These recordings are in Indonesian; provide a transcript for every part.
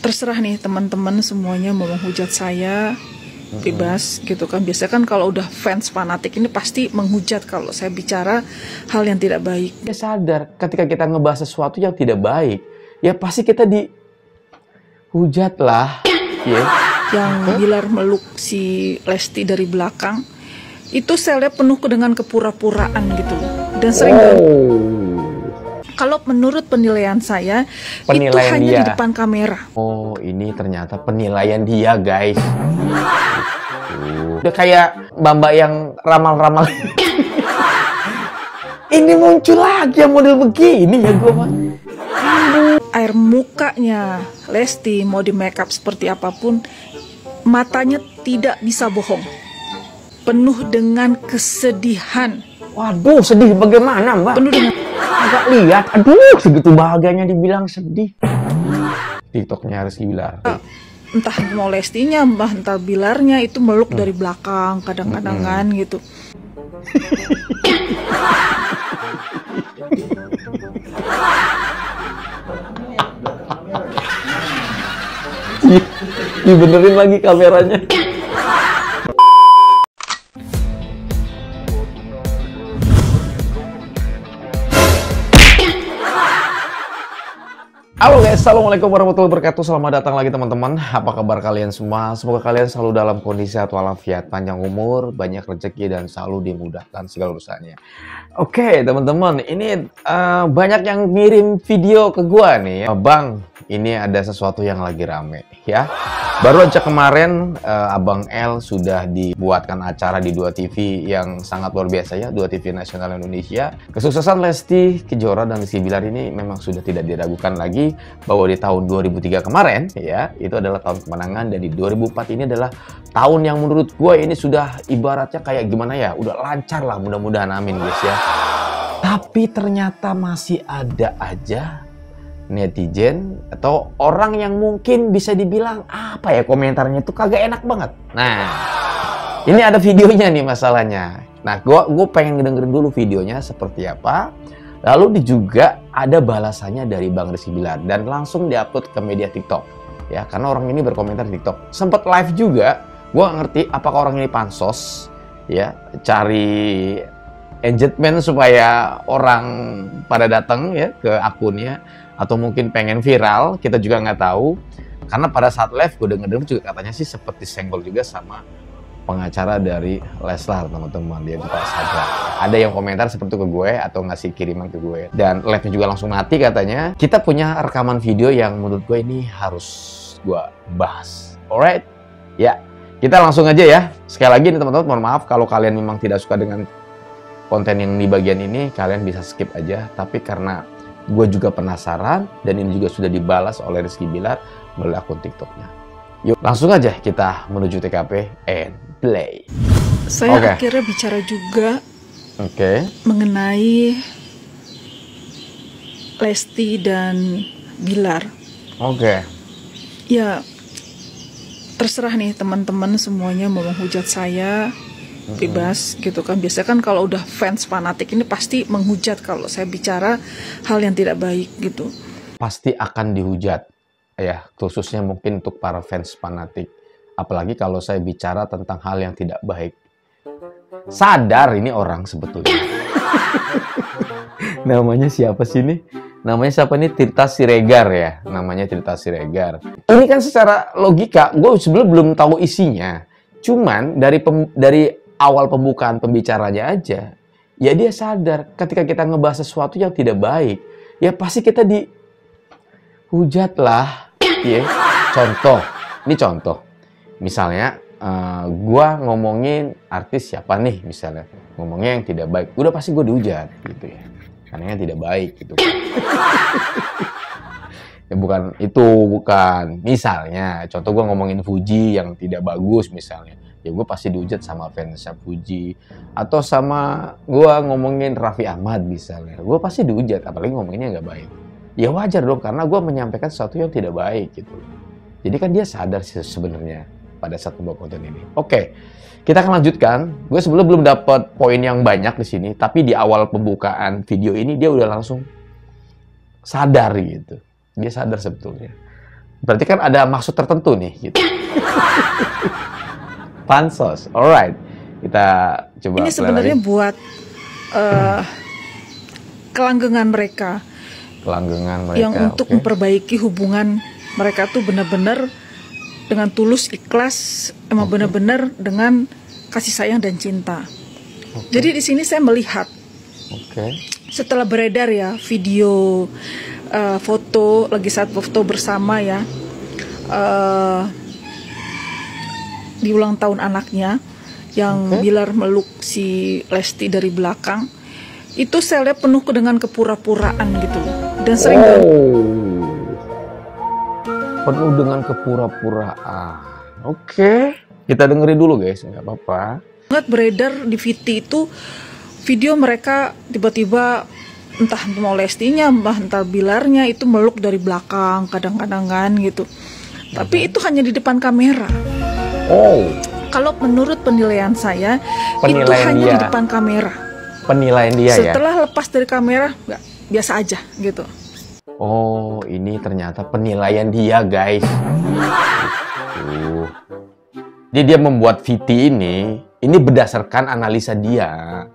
terserah nih teman-teman semuanya mau menghujat saya, bebas gitu kan. Biasanya kan kalau udah fans fanatik ini pasti menghujat kalau saya bicara hal yang tidak baik. Dia sadar ketika kita ngebahas sesuatu yang tidak baik, ya pasti kita dihujat lah. Yeah. Yang Bilar meluk si Lesti dari belakang, itu saya lihat penuh dengan kepura-puraan gitu. Dan sering kalau menurut penilaian saya, itu hanya di depan kamera. Oh, ini ternyata penilaian dia, guys. Udah kayak mbak-mbak yang ramal-ramal. Ini muncul lagi yang model begini ya gue, Mas. Air mukanya Lesti mau di makeup seperti apapun, matanya tidak bisa bohong. Penuh dengan kesedihan. Waduh, sedih bagaimana, Mbak? Penuh dengan... Agak lihat, aduh, segitu bahagianya dibilang sedih. TikToknya Rizky Bilar. Entah mau Lestinya, entah Bilarnya itu meluk dari belakang, kadang-kadang kan gitu. Dibenerin lagi kameranya. Halo guys, assalamualaikum warahmatullahi wabarakatuh. Selamat datang lagi teman-teman. Apa kabar kalian semua? Semoga kalian selalu dalam kondisi sehat walafiat, panjang umur, banyak rezeki, dan selalu dimudahkan segala urusannya. Oke teman-teman, ini banyak yang ngirim video ke gua nih. Bang, ini ada sesuatu yang lagi rame ya. Baru aja kemarin Abang L sudah dibuatkan acara di 2TV yang sangat luar biasa ya, 2TV Nasional Indonesia. Kesuksesan Lesti Kejora dan Rizky Bilar ini memang sudah tidak diragukan lagi bahwa di tahun 2003 kemarin ya, itu adalah tahun kemenangan, dan di 2004 ini adalah tahun yang menurut gue ini sudah ibaratnya kayak gimana ya, udah lancar lah, mudah-mudahan amin guys ya. Tapi ternyata masih ada aja netizen atau orang yang mungkin bisa dibilang apa ya, komentarnya itu kagak enak banget. Nah, ini ada videonya nih masalahnya. Nah, gue pengen ngedengerin dulu videonya seperti apa. Lalu juga ada balasannya dari Bang Rizky Bilar dan langsung diupload ke media TikTok ya, karena orang ini berkomentar di TikTok. Sempat live juga. Gue gak ngerti apakah orang ini pansos ya, cari engagement supaya orang pada datang ya ke akunnya, atau mungkin pengen viral, kita juga nggak tahu. Karena pada saat live gue denger juga katanya sih seperti senggol juga sama pengacara dari Leslar, teman-teman. Dia juga sadar. Ada yang komentar seperti itu ke gue atau ngasih kiriman ke gue, dan live-nya juga langsung mati katanya. Kita punya rekaman video yang menurut gue ini harus gue bahas. Alright? Ya, kita langsung aja ya. Sekali lagi nih teman-teman, mohon maaf kalau kalian memang tidak suka dengan konten yang di bagian ini, kalian bisa skip aja. Tapi karena gue juga penasaran, dan ini juga sudah dibalas oleh Rizky Bilar melalui akun TikToknya. Yuk, langsung aja kita menuju TKP and play. Saya akhirnya bicara juga mengenai Lesti dan Bilar. Ya, terserah nih teman-teman semuanya mau menghujat saya, bebas gitu kan. Biasanya kan kalau udah fans fanatik ini pasti menghujat kalau saya bicara hal yang tidak baik gitu. Pasti akan dihujat ya, khususnya mungkin untuk para fans fanatik. Apalagi kalau saya bicara tentang hal yang tidak baik. Sadar ini orang sebetulnya. Namanya siapa sih ini? Namanya siapa nih? Tirta Siregar ya. Namanya Tirta Siregar. Ini kan secara logika, gue sebelum belum tahu isinya. Cuman dari awal pembukaan pembicaranya aja, ya dia sadar ketika kita ngebahas sesuatu yang tidak baik, ya pasti kita dihujat lah. Ya. Ini contoh. Misalnya, gua ngomongin artis siapa nih, misalnya ngomongnya yang tidak baik, udah pasti gue dihujat gitu ya, karena yang tidak baik gitu. Ya bukan. Misalnya, contoh gue ngomongin Fuji yang tidak bagus misalnya, ya gue pasti dihujat sama fansnya Fuji. Atau sama gue ngomongin Raffi Ahmad misalnya, gue pasti dihujat, apalagi ngomonginnya nggak baik. Ya wajar dong, karena gue menyampaikan sesuatu yang tidak baik gitu. Jadi kan dia sadar sih sebenarnya pada saat membuat konten ini. Oke, kita akan lanjutkan. Gue sebelum belum dapat poin yang banyak di sini, tapi di awal pembukaan video ini dia udah langsung sadar gitu. Dia sadar sebetulnya Berarti kan ada maksud tertentu nih, gitu. Pansos, alright. Kita coba. Ini sebenarnya buat kelanggengan mereka. Kelanggengan mereka. Yang untuk memperbaiki hubungan mereka tuh benar-benar dengan tulus, ikhlas, emang benar-benar dengan kasih sayang dan cinta. Jadi di sini saya melihat. Setelah beredar ya video, foto, lagi saat foto bersama ya, di ulang tahun anaknya, yang Bilar meluk si Lesti dari belakang, itu saya lihat penuh dengan kepura-puraan gitu, dan sering penuh dengan kepura-puraan. Kita dengerin dulu guys, nggak apa-apa. Banget beredar di VT itu video mereka tiba-tiba entah mau Lestinya, entah Bilarnya itu meluk dari belakang kadang-kadang kan gitu. Tapi itu hanya di depan kamera. Kalau menurut penilaian saya, itu hanya di depan kamera. Penilaian dia ya. Setelah lepas dari kamera, nggak, biasa aja gitu. Ini ternyata penilaian dia guys. Jadi dia membuat VT ini berdasarkan analisa dia.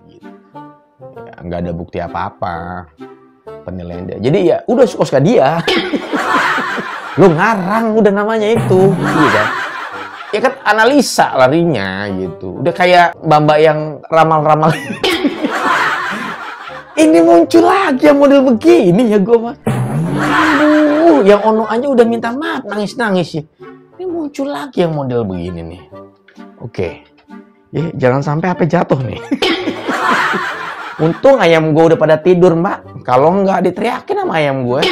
Nggak ada bukti apa-apa, penilaian dia. Jadi ya udah suka-suka dia. Lu ngarang udah namanya itu, gitu. Ya kan analisa larinya gitu. Udah kayak mbak-mbak yang ramal-ramal. Ini muncul lagi yang model begini ya gue mah. Aduh, yang Ono aja udah minta maaf nangis-nangis ya. Ini muncul lagi yang model begini nih. Ya jangan sampai apa jatuh nih. Untung ayam gue udah pada tidur mbak. Kalau nggak diteriakin sama ayam gue.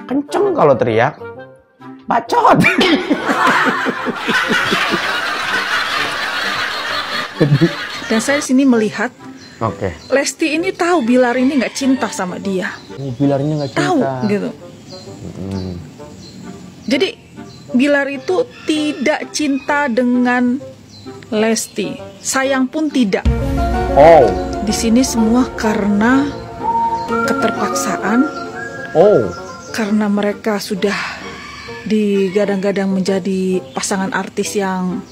Kenceng kalau teriak. Bacot. Dan saya sini melihat Lesti ini tahu Bilar ini nggak cinta sama dia. Bilar ini nggak cinta. Tahu gitu. Jadi Bilar itu tidak cinta dengan Lesti. Sayang pun tidak. Di sini semua karena keterpaksaan. Karena mereka sudah digadang-gadang menjadi pasangan artis yang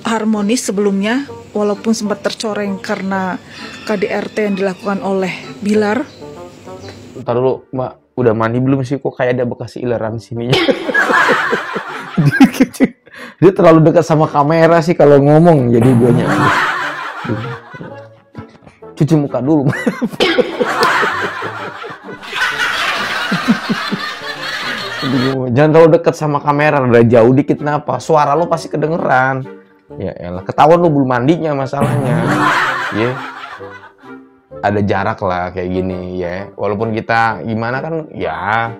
harmonis sebelumnya, walaupun sempat tercoreng karena KDRT yang dilakukan oleh Bilar. Ntar dulu, Mbak, udah mandi belum sih? Kok kayak ada bekas ileran sininya? Dia terlalu dekat sama kamera sih kalau ngomong, jadi guanya. Cuci muka dulu. Jangan terlalu dekat sama kamera, udah jauh dikit kenapa? Suara lo pasti kedengeran. Ya elah, ketahuan lo belum mandinya masalahnya. Ada jarak lah kayak gini ya. Walaupun kita gimana kan ya.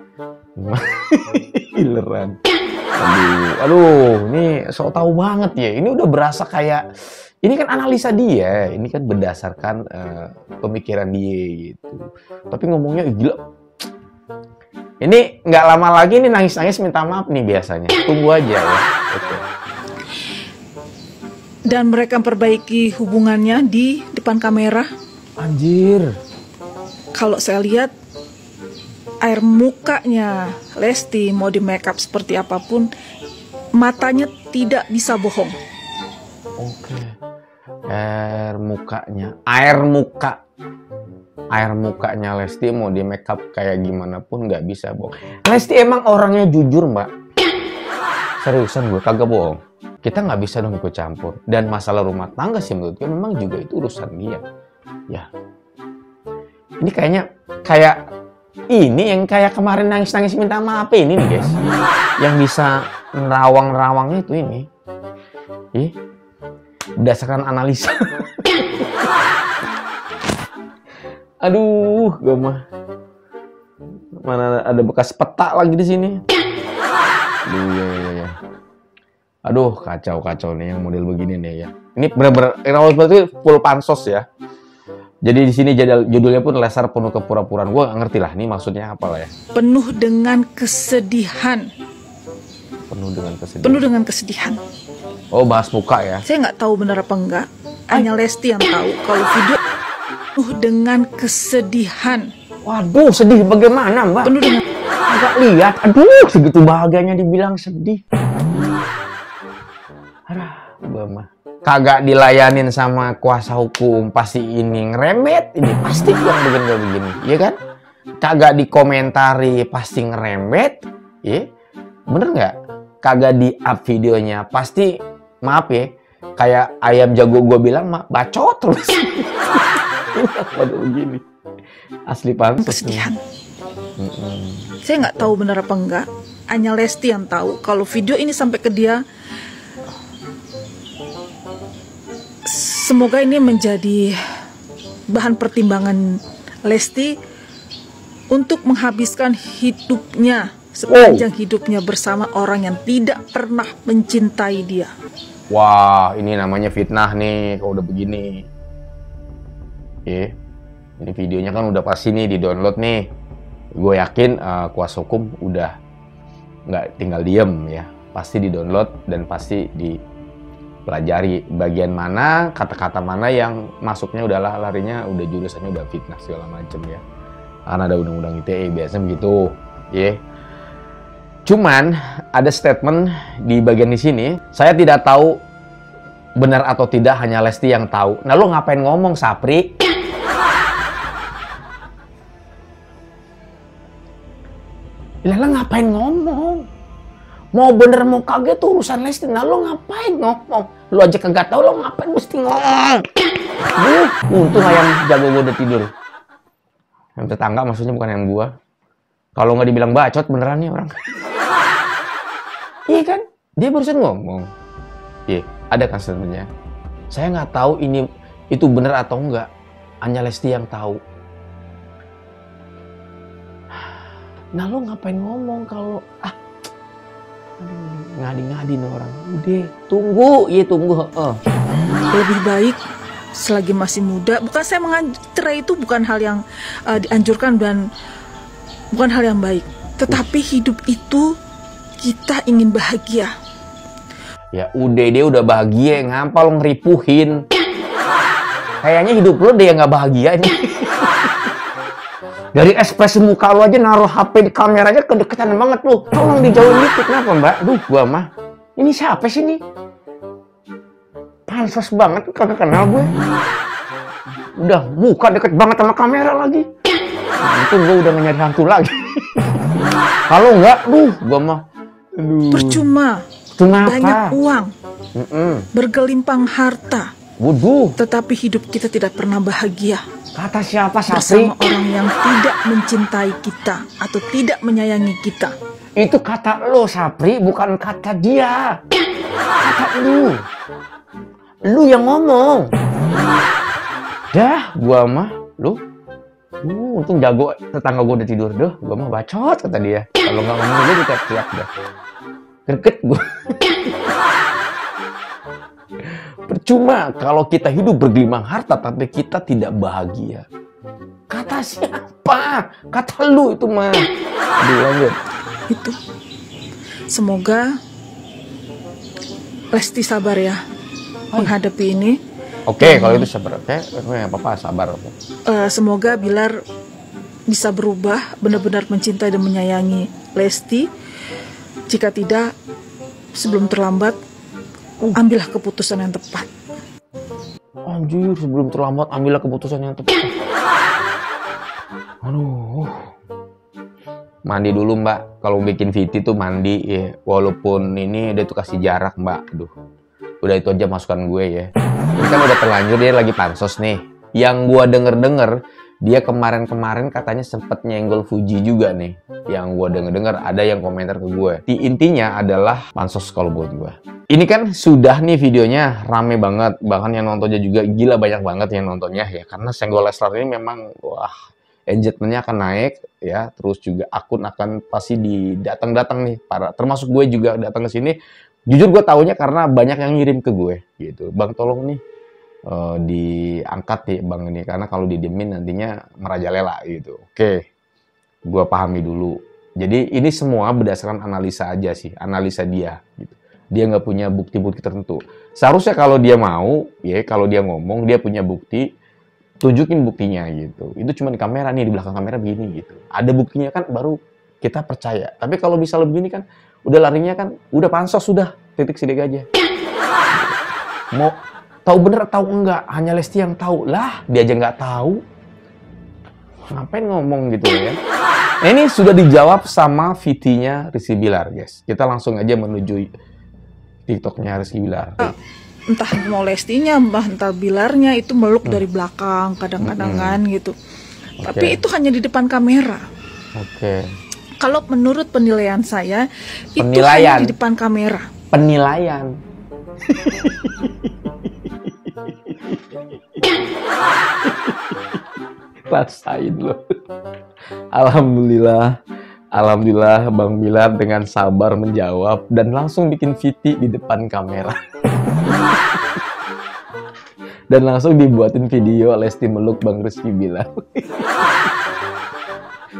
Ileran. Aduh, ini sok tahu banget ya. Ini udah berasa kayak, ini kan analisa dia, ini kan berdasarkan pemikiran dia gitu. Tapi ngomongnya gila. Ini nggak lama lagi nih nangis-nangis minta maaf nih biasanya. Tunggu aja ya. Dan mereka memperbaiki hubungannya di depan kamera. Anjir. Kalau saya lihat air mukanya Lesti mau di make up seperti apapun, matanya tidak bisa bohong. Air mukanya Lesti mau di make up kayak gimana pun nggak bisa bohong. Lesti emang orangnya jujur mbak. Seriusan gue kagak bohong. Kita nggak bisa dong ikut campur. Dan masalah rumah tangga sih menurut gue memang juga itu urusan dia. Ya. Ini kayaknya kayak ini yang kayak kemarin nangis-nangis minta maaf ini nih guys. Yang bisa nerawang-nerawang itu ini. Berdasarkan analisa. Aduh, gue mah. Mana ada bekas peta lagi di sini. Aduh, kacau nih yang model begini nih ya. Ini benar-benar berarti full pansos ya. Jadi di sini judulnya pun Lesar Penuh Kepura-puraan. Gue nggak ngerti lah, ini maksudnya apa lah ya. Penuh dengan kesedihan. Penuh dengan kesedihan. Oh, bahas muka ya. Saya nggak tahu benar apa enggak. Hanya Lesti yang tahu kalau video penuh dengan kesedihan. Waduh, sedih bagaimana, Mbak? Penuh dengan Agak lihat, aduh, segitu bahagianya dibilang sedih. Aduh, Mbak mah. Kagak dilayanin sama kuasa hukum, pasti ini ngeremet, ini pasti yang begini-begini, ya kan? Kagak dikomentari, pasti ngeremet, ya? Bener nggak? Kagak di-up videonya, pasti, maaf ya, kayak ayam jago gue bilang, bacot terus. Waduh, begini. Asli pantas. kesedihan. Saya nggak tahu benar apa enggak. Hanya Lesti yang tahu kalau video ini sampai ke dia. Semoga ini menjadi bahan pertimbangan Lesti untuk menghabiskan hidupnya, sepanjang hidupnya bersama orang yang tidak pernah mencintai dia. Wah, ini namanya fitnah nih, kalau udah begini. Ini videonya kan udah pasti nih di-download nih. Gue yakin kuasa hukum udah nggak tinggal diem ya. Pasti di-download dan pasti dipelajari bagian mana, kata-kata mana yang masuknya udahlah larinya, udah jurusannya udah fitnah segala macem ya. Karena ada undang-undang ITE, biasanya begitu. Cuman ada statement di bagian di sini, saya tidak tahu benar atau tidak, hanya Lesti yang tahu. Nah, lo ngapain ngomong, Sapri? Lah ngapain ngomong? Mau bener mau kagak tuh urusan Lesti. Nah, lo ngapain ngomong? Lo aja kagak tahu, lo ngapain mesti ngomong? Untung ayam jago gue udah tidur. Yang tetangga maksudnya, bukan yang gua. Kalau nggak dibilang bacot beneran nih orang. Iya kan? Dia barusan ngomong. Ada kan sebenarnya. Saya nggak tahu itu bener atau enggak. Hanya Lesti yang tahu. Nah, lo ngapain ngomong kalau ngadi-ngadi nih orang. Udah, tunggu. Lebih baik selagi masih muda. Bukan saya cerai itu bukan hal yang dianjurkan dan bukan hal yang baik. Tetapi hidup itu kita ingin bahagia. Ya udah, dia udah bahagia, ngapa lo ngeripuhin? Kayaknya hidup lo dia nggak bahagia nih. Dari ekspresi muka lo aja naruh HP di kameranya kedeketan banget lo. Tolong dijauhin dikit, kenapa Mbak? Gua mah. Ini siapa sih nih? Pansos banget, kagak kenal gue. Udah muka deket banget sama kamera lagi. Itu gue udah gak nyari hantu lagi. Kalau enggak, gua mah. Percuma. Banyak uang. Bergelimpang harta. Waduh. Tetapi hidup kita tidak pernah bahagia. Kata siapa, Sapri? Bersama orang yang tidak mencintai kita atau tidak menyayangi kita. Itu kata lo, Sapri, bukan kata dia. Kata lu. Lu yang ngomong. Dah, gua mah, lu. Untung jago, tetangga gua udah tidur. Gua mah bacot, kata dia. Kalau nggak ngomong dia teriak dah. Greget gua. Percuma kalau kita hidup bergelimang harta tapi kita tidak bahagia. Kata siapa? Kata lu itu mah. Aduh, lanjut. Itu. Semoga Lesti sabar ya menghadapi ini. Oke, kalau itu sabar. Oke, apa-apa, sabar. Semoga Bilar bisa berubah, benar-benar mencintai dan menyayangi Lesti. Jika tidak, sebelum terlambat, ambillah keputusan yang tepat. Anjir, sebelum terlambat ambillah keputusan yang tepat. Aduh. Mandi dulu, Mbak. Kalau bikin VT tuh mandi ya. Walaupun ini dia tuh kasih jarak, Mbak. Aduh. Udah itu aja masukan gue ya. Ini kan udah terlanjur, dia lagi pansos nih. Yang gue denger-denger, dia kemarin-kemarin katanya sempet nyenggol Fuji juga nih. Yang gue denger-denger ada yang komentar ke gue. Intinya adalah pansos kalau buat gue. Ini kan sudah nih videonya rame banget. Bahkan yang nontonnya juga gila, banyak banget yang nontonnya ya. Karena Senggol Leslar ini memang wah, engagementnya akan naik ya. Terus juga akun akan pasti didatang-datang nih para, termasuk gue juga datang ke sini. Jujur gue taunya karena banyak yang ngirim ke gue gitu. Bang tolong nih diangkat ya Bang ini, karena kalau didiemin nantinya merajalela gitu. Oke, gue pahami dulu. Jadi ini semua berdasarkan analisa aja sih, analisa dia gitu. Dia nggak punya bukti-bukti tertentu. Seharusnya kalau dia mau, ya kalau dia ngomong, dia punya bukti, tunjukin buktinya gitu. Itu cuma di kamera nih, di belakang kamera begini gitu. Ada buktinya kan baru kita percaya. Tapi kalau bisa begini kan udah larinya kan udah pansos sudah, titik sidik aja. Mau tahu bener atau enggak, hanya Lesti yang tahu. Lah, dia aja nggak tahu. Ngapain ngomong gitu ya? Nah, ini sudah dijawab sama VT-nya Rizky Bilar, guys. Kita langsung aja menuju TikTok-nya Rizky Bilar. Entah mau Lestinya, entah Bilarnya itu meluk dari belakang kadang-kadang kan gitu. Tapi itu hanya di depan kamera. Kalau menurut penilaian saya, itu hanya di depan kamera. Penilaian. Rasain loh. Alhamdulillah Bang Bilar dengan sabar menjawab dan langsung bikin VT di depan kamera. Dan langsung dibuatin video Lesti meluk Bang Rizky Bilar.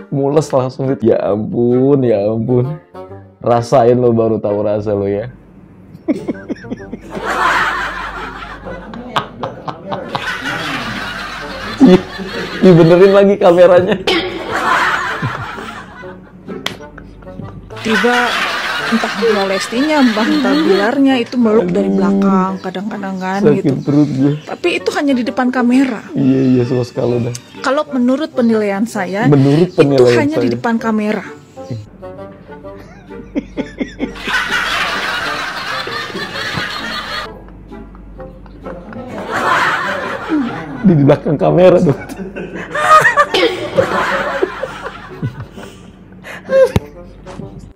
Mules langsung. Ya ampun. Rasain lo, baru tahu rasa lo ya. Dibenerin lagi kameranya. Tiba entah mau Lestinya, entah Bilarnya itu meluk dari belakang kadang-kadang kan gitu. Perut gue. Tapi itu hanya di depan kamera. Iya suka sekali dah. Kalau menurut penilaian saya, itu hanya di depan kamera. Di belakang kamera dong.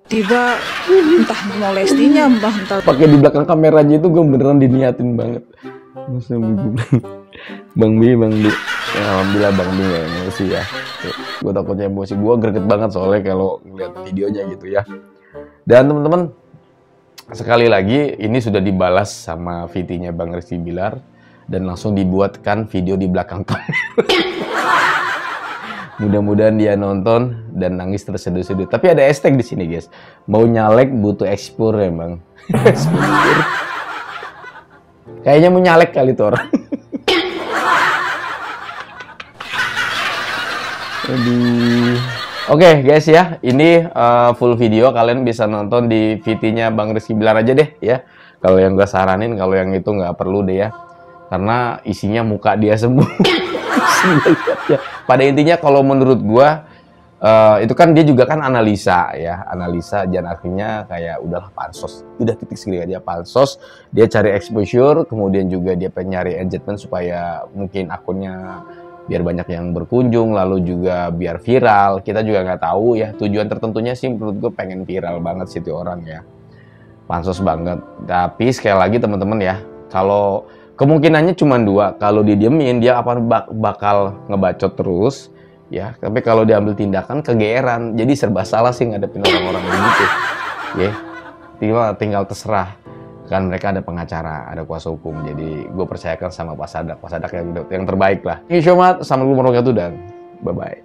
Tiba entah mau Lestinya, entah pakai di belakang kameranya itu gue beneran diniatin banget. Bang Bi. Ya, alhamdulillah Bang Bi ya emosi ya. Gue takutnya emosi, gue greget banget soalnya kalau ngeliat videonya gitu ya. Dan teman-teman, sekali lagi ini sudah dibalas sama VT-nya Bang Rizky Bilar dan langsung dibuatkan video di belakang kamera. Mudah-mudahan dia nonton dan nangis terseduh-seduh. Tapi ada hashtag di sini, guys. Mau nyalek butuh ekspor ya, Bang. Ekspor. Kayaknya mau nyalek kali tuh orang. Oke, guys ya. Ini full video. Kalian bisa nonton di VT-nya Bang Rizky Bilar aja deh ya. Kalau yang gue saranin, kalau yang itu nggak perlu deh ya. Karena isinya muka dia semua. Pada intinya kalau menurut gua itu kan dia juga kan analisa dan akhirnya kayak udahlah pansos, udah titik segini aja pansos, dia cari exposure, kemudian juga dia pengen nyari engagement supaya mungkin akunnya biar banyak yang berkunjung, lalu juga biar viral. Kita juga nggak tahu ya, tujuan tertentunya sih menurut gue pengen viral banget sih tuh orang ya, pansos banget. Tapi sekali lagi teman-teman ya, kalau kemungkinannya cuma dua, kalau didiemin dia akan bakal ngebacot terus ya, tapi kalau diambil tindakan kegeeran, jadi serba salah sih ngadepin orang-orang begitu ya. Tinggal terserah kan, mereka ada pengacara, ada kuasa hukum, jadi gue percayakan sama Pak Sadak yang terbaik lah. Assalamualaikum warahmatullahi wabarakatuh dan bye bye.